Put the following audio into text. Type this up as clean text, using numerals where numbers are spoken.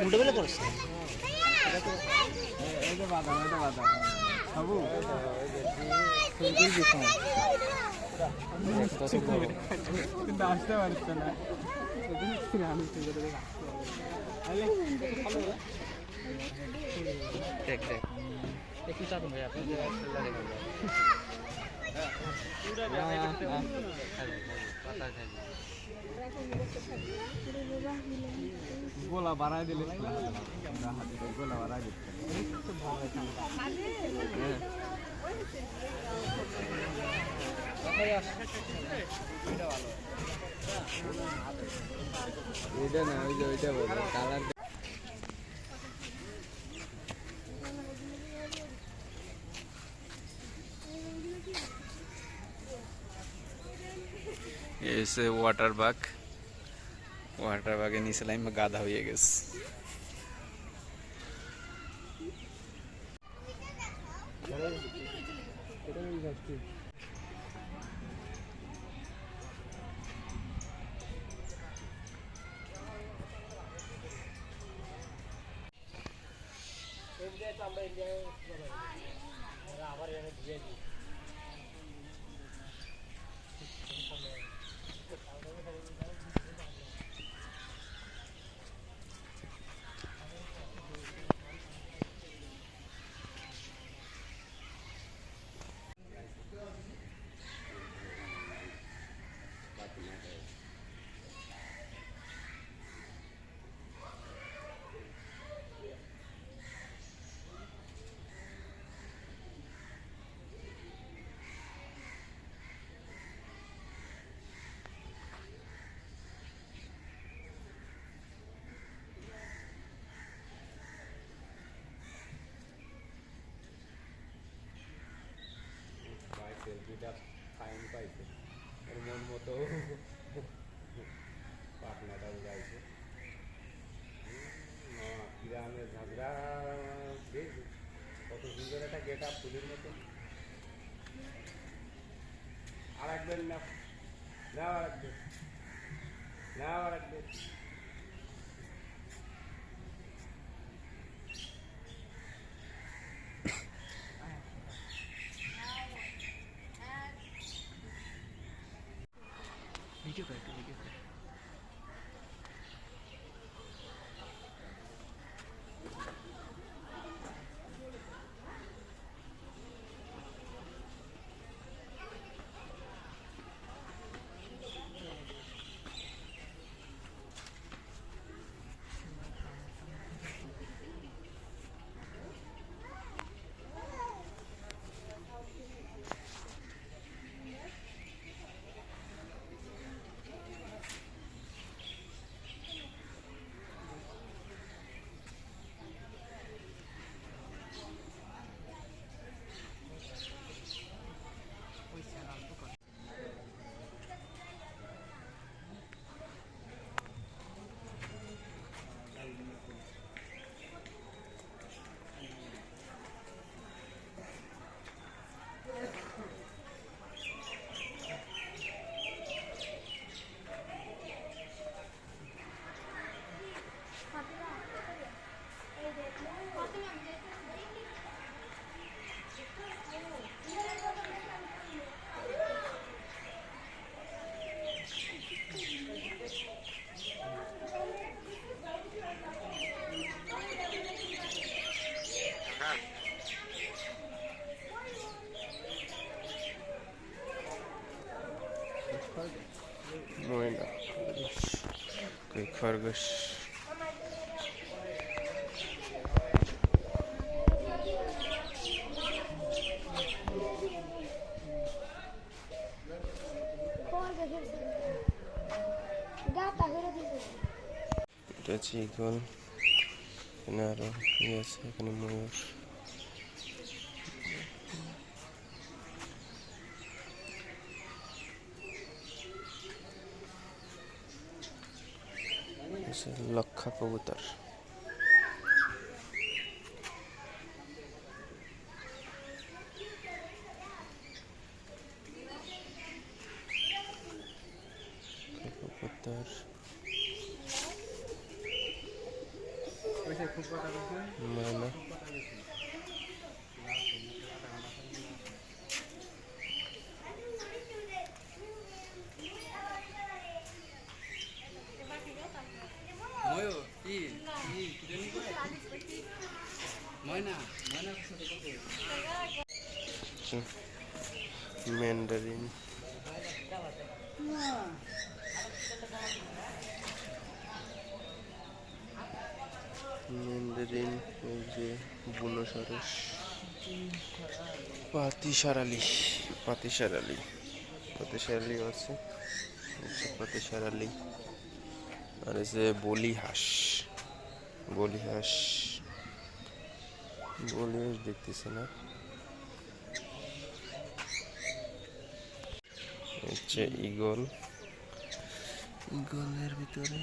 উল্টো বেলে করছে কিন্তু আসতে পারছে না দেখ দেখ একটু চাপুন ভাই আপনি গোলা বাড়াই দিলে গোলা বাড়াই দিচ্ছে এটা না ওই যে ওইটা বলবো কালার এসে ওয়াটার বাগে নিচে লাইমে গাধা হয়ে গেছে সেলফিটা ফাইন পাইছে ওর মন মতো পাটনাটা উড়াইছে গ্রামের ঝাঁঝরা দেখি কত সুন্দর একটা গেট আপ ফুলের মতো আর একবার না আর একবার আর একবার ভিডিও করে ভিডিও করে Moeda. Quick Fergus. It's equal. এখানে আরো ইয়ে আছে, এখানে ময়ূর। লক্ষা কবুতর। কবুতর ময়না। ম্যান্ডারিন। ম্যান্ডারিন, এই যে বুনো সরস, পাতিসারালি। পাতিসারালি, পাতিসারালিও আছে, পাতিসারালি। আর এই যে বলি হাঁস, বলি হাঁস, বলি হাঁস দেখতেছে না। হচ্ছে ঈগল, ঈগলের ভিতরে